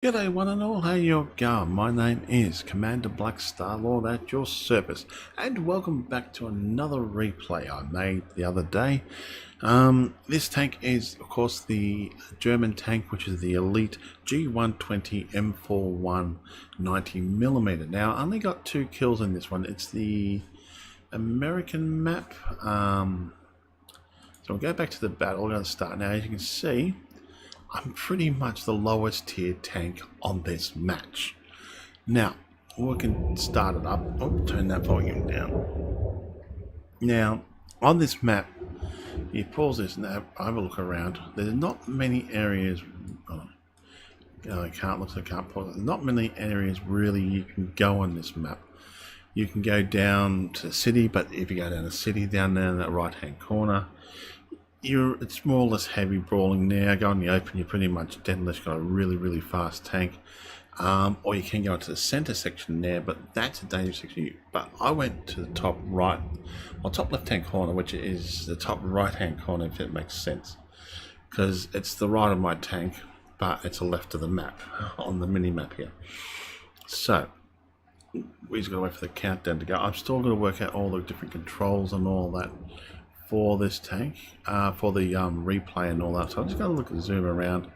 G'day one and all, how you going? My name is Commander Black Starlord at your service, and welcome back to another replay I made the other day. This tank is, of course, the German tank, which is the Elite G120 M41 90mm. Now, I only got 2 kills in this one. It's the American map. So we'll go back to the battle. We're going to start now. As you can see, I'm pretty much the lowest tier tank on this match. Now, we can start it up. Oh, turn that volume down. Now, on this map, you pause this and have a look around. There's not many areas. I can't look. I can't pause. There's not many areas really you can go on this map. You can go down to the city, but if you go down the city, down there in that right-hand corner, it's more or less heavy brawling now. Go in the open, you're pretty much dead unless you've got a really fast tank. Or you can go into the center section there, but that's a dangerous section. But I went to the top right, or top left hand corner, which is the top right hand corner, if it makes sense, because it's the right of my tank, but it's the left of the map on the mini map here. So we just gotta wait for the countdown to go. I'm still gonna work out all the different controls and all that for this tank, for the replay and all that. So I'm just going to look at the zoom around,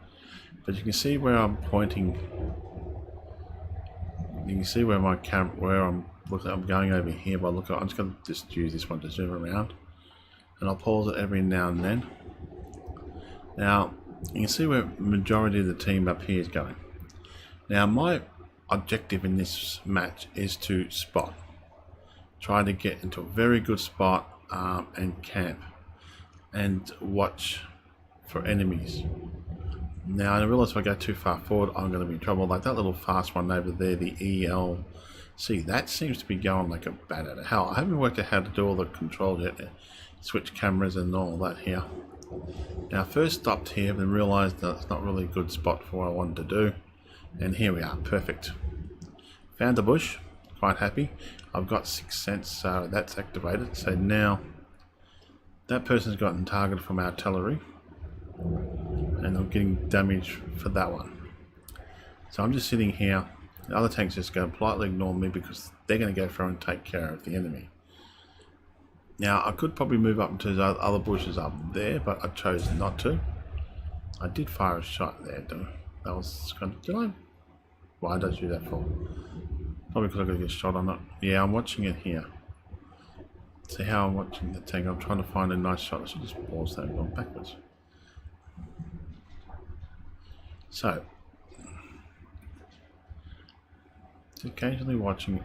but you can see where I'm pointing. You can see where my camera, where I'm looking. I'm going over here. But I'm just going to use this one to zoom around, and I'll pause it every now and then. Now you can see where the majority of the team up here is going. Now my objective in this match is to spot, try to get into a very good spot. And camp and watch for enemies. Now I realize if I go too far forward, I'm going to be in trouble. Like that little fast one over there, the ELC, that seems to be going like a bat out of hell. I haven't worked out how to do all the controls yet, switch cameras and all that here. Now I first stopped here and realized that it's not really a good spot for what I wanted to do, and here we are, perfect. Found the bush. Quite happy. I've got 6 cents, so that's activated. So now that person's gotten targeted from artillery, and I'm getting damage for that one. So I'm just sitting here. The other tank's just going to politely ignore me because they're going to go through and take care of the enemy. Now I could probably move up into those other bushes up there, but I chose not to. I did fire a shot there, though. That was kind of. Did I? Why did I do that for? Probably because I got to get shot on it. Yeah, I'm watching it here. See how I'm watching the tank. I'm trying to find a nice shot. I should just pause that and go backwards. So, just occasionally watching.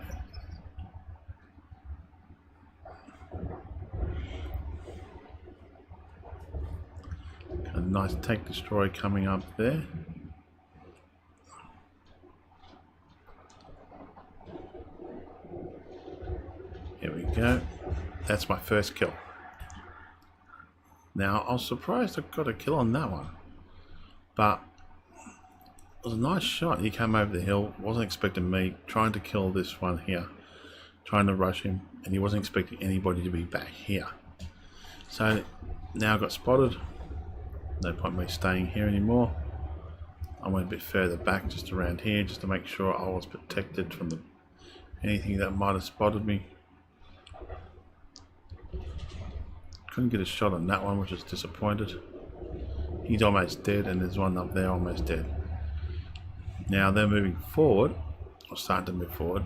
A nice tank destroyer coming up there. Here we go. That's my first kill. Now, I was surprised I got a kill on that one. But it was a nice shot. He came over the hill, wasn't expecting me, trying to kill this one here. Trying to rush him, and he wasn't expecting anybody to be back here. So, now I got spotted. No point me staying here anymore. I went a bit further back, just around here, just to make sure I was protected from anything that might have spotted me. Couldn't get a shot on that one, which is disappointed. He's almost dead, and there's one up there almost dead. Now they're moving forward, or starting to move forward.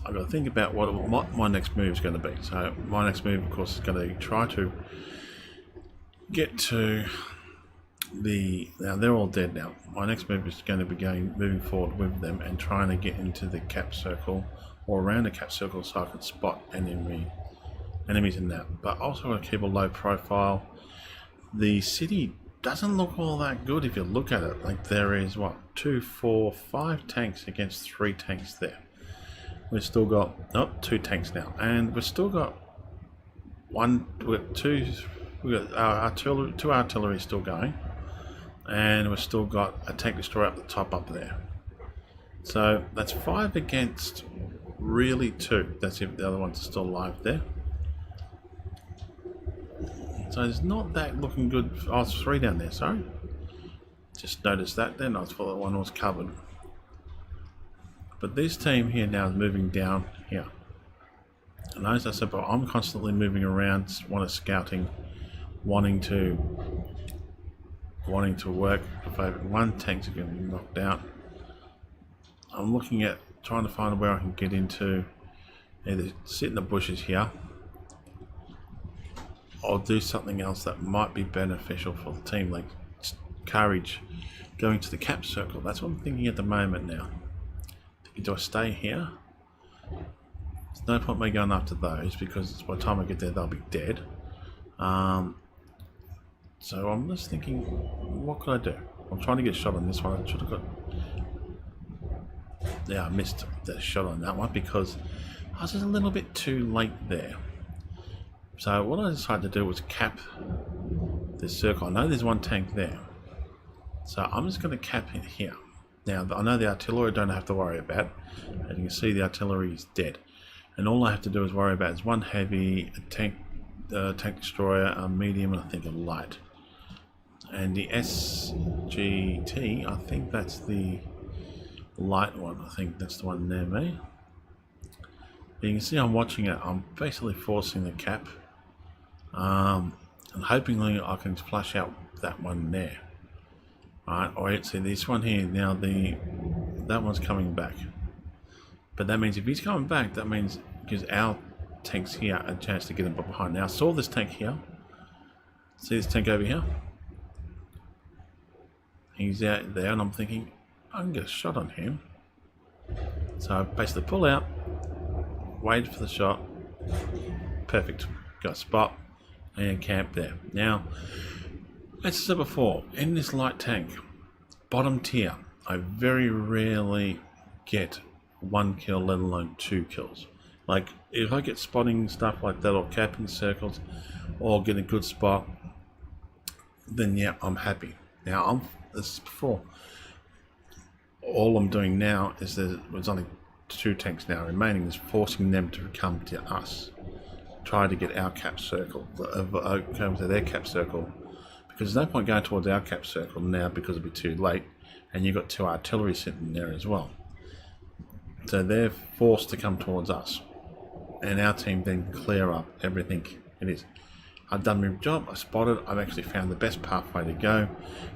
I've got to think about what my next move is going to be. So my next move, of course, is going to try to get to the. Now they're all dead now. My next move is going to be moving forward with them and trying to get into the cap circle or around the cap circle so I can spot enemies in that, but also going to keep a low profile. The city doesn't look all that good if you look at it. Like there is what 2, 4, 5 tanks against 3 tanks there. We've still got 2 tanks now, and we've still got two artillery still going, and we've still got a tank destroyer up the top up there. So that's 5 against really 2. That's if the other ones are still alive there. So it's not that looking good. Oh, it's 3 down there, sorry. Just noticed that then, I thought that one was covered. But this team here now is moving down here. And as I said, but I'm constantly moving around, scouting, wanting to work. If I have one tank's going to be knocked out, I'm looking at trying to find where I can get into, either sit in the bushes here or do something else that might be beneficial for the team, like courage, going to the cap circle. That's what I'm thinking at the moment now. Do I stay here? There's no point me going after those because by the time I get there they'll be dead. So I'm just thinking, what could I do? I'm trying to get a shot on this one. I should have got... Yeah, I missed the shot on that one because I was just a little bit too late there. So what I decided to do was cap this circle. I know there's one tank there, so I'm just going to cap it here. Now I know the artillery I don't have to worry about. As you can see, the artillery is dead, and all I have to do is worry about is one heavy, a tank destroyer, a medium, and I think a light. And the SGT, I think that's the light one. I think that's the one near me. You can see I'm watching it. I'm basically forcing the cap, and hopingly I can flush out that one there. Alright, or see this one here. Now that one's coming back, but that means if he's coming back, that means it gives our tanks here a chance to get him behind. Now I saw this tank here. See this tank over here? He's out there, and I'm thinking I can get a shot on him. So I basically pull out, waited for the shot. Perfect. Got a spot and camp there. Now, as I said before, in this light tank, bottom tier, I very rarely get 1 kill, let alone 2 kills. Like, if I get spotting stuff like that, or capping circles, or get a good spot, then yeah, I'm happy. Now, this is before. All I'm doing now is there's only 2 tanks now remaining, is forcing them to come to us. Try to get our cap circle, come to their cap circle. Because there's no point going towards our cap circle now because it'll be too late, and you've got 2 artillery sitting there as well. So they're forced to come towards us, and our team then clear up everything it is. I've done my job, I spotted, I've actually found the best pathway to go.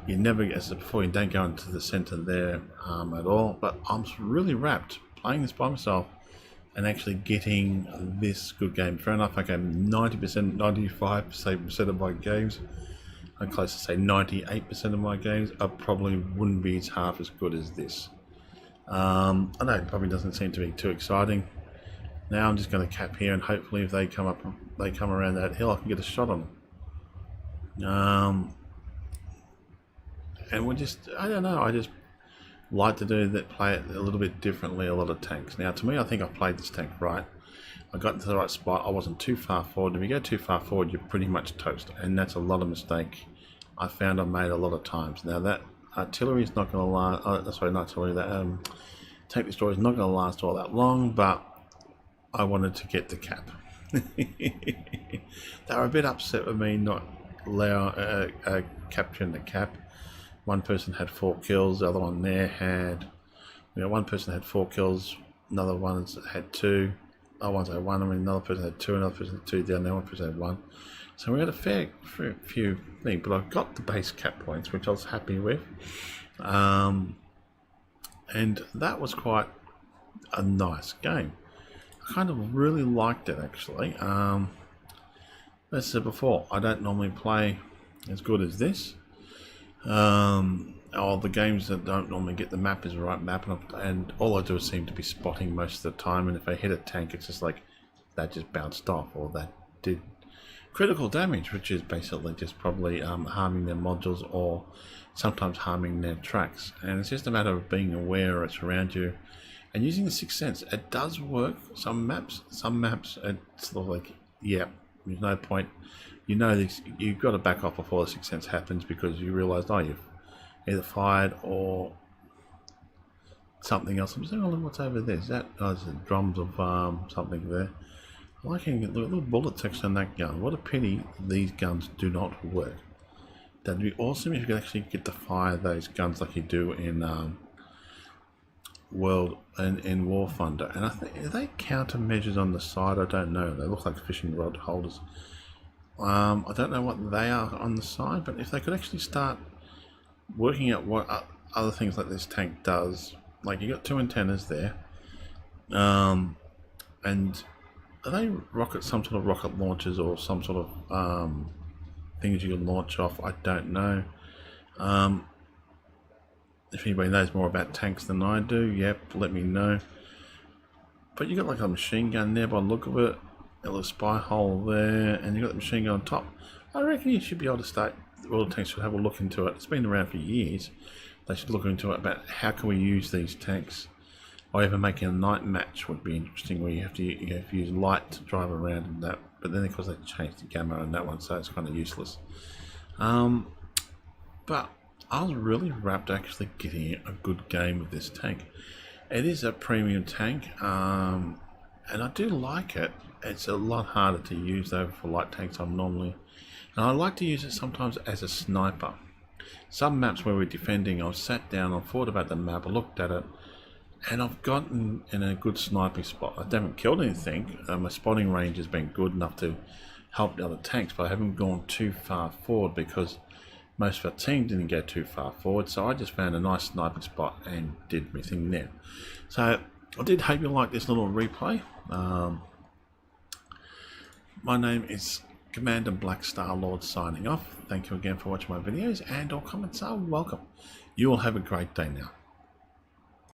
You never, as I said before, you don't go into the center there at all, but I'm really wrapped playing this by myself and actually getting this good game. Fair enough, I game 90%, 95% of my games. I'm close to say 98% of my games. I probably wouldn't be half as good as this. I know it probably doesn't seem to be too exciting. Now I'm just going to cap here, and hopefully if they come around that hill, I can get a shot on them. And I don't know, I just like to play it a little bit differently, a lot of tanks. Now to me, I think I played this tank right. I got into the right spot, I wasn't too far forward. If you go too far forward, you're pretty much toast, and that's a lot of mistake I found I made a lot of times. Now that artillery is not going to last, sorry, not artillery, that tank destroyer is not going to last all that long, but I wanted to get the cap. They were a bit upset with me not capturing the cap. One person had 4 kills, the other one there had, one person had 4 kills, another one had 2. Other ones had 1, another person had 2, another person had 2 down there, one person had 1. So we had a fair few things, but I got the base cap points, which I was happy with. And that was quite a nice game. I kind of really liked it, actually. As I said before, I don't normally play as good as this. All the games that don't normally get the map is the right map, and all I do is seem to be spotting most of the time, and if I hit a tank, it's just like that just bounced off, or that did critical damage, which is basically just probably harming their modules, or sometimes harming their tracks. And it's just a matter of being aware it's around you and using the sixth sense. It does work. Some maps it's sort of like, yeah, there's no point, you've got to back off before the sixth sense happens, because you realise, oh, you've either fired or something else. I'm saying, oh, look what's over there. Is that, oh, there's drums of something there. I like getting a little bullet text on that gun. What a pity these guns do not work. That'd be awesome if you could actually get to fire those guns like you do in World and in War Thunder. And I think, are they countermeasures on the side? I don't know. They look like fishing rod holders. I don't know what they are on the side, but if they could actually start working out what other things like this tank does, like you got two antennas there, and are they some sort of rocket launchers or some sort of things you can launch off? I don't know. If anybody knows more about tanks than I do, yep, let me know. But you got like a machine gun there by the look of it, a little spy hole there, and you got the machine gun on top. I reckon you should be able to start. All the tanks should have a look into it. It's been around for years. They should look into it about how can we use these tanks. Or even making a night match would be interesting, where you have to use light to drive around and that. But then of course they changed the gamma on that one, so it's kind of useless. But I was really wrapped actually getting a good game with this tank. It is a premium tank, and I do like it. It's a lot harder to use though for light tanks I'm normally. And I like to use it sometimes as a sniper. Some maps where we're defending, I've sat down, I've thought about the map, I looked at it, and I've gotten in a good sniping spot. I haven't killed anything. My spotting range has been good enough to help the other tanks, but I haven't gone too far forward because most of our team didn't go too far forward. So I just found a nice sniping spot and did my thing there. So I did hope you liked this little replay. My name is Commander Black Star Lord signing off. Thank you again for watching my videos, and all comments are welcome. You all have a great day now.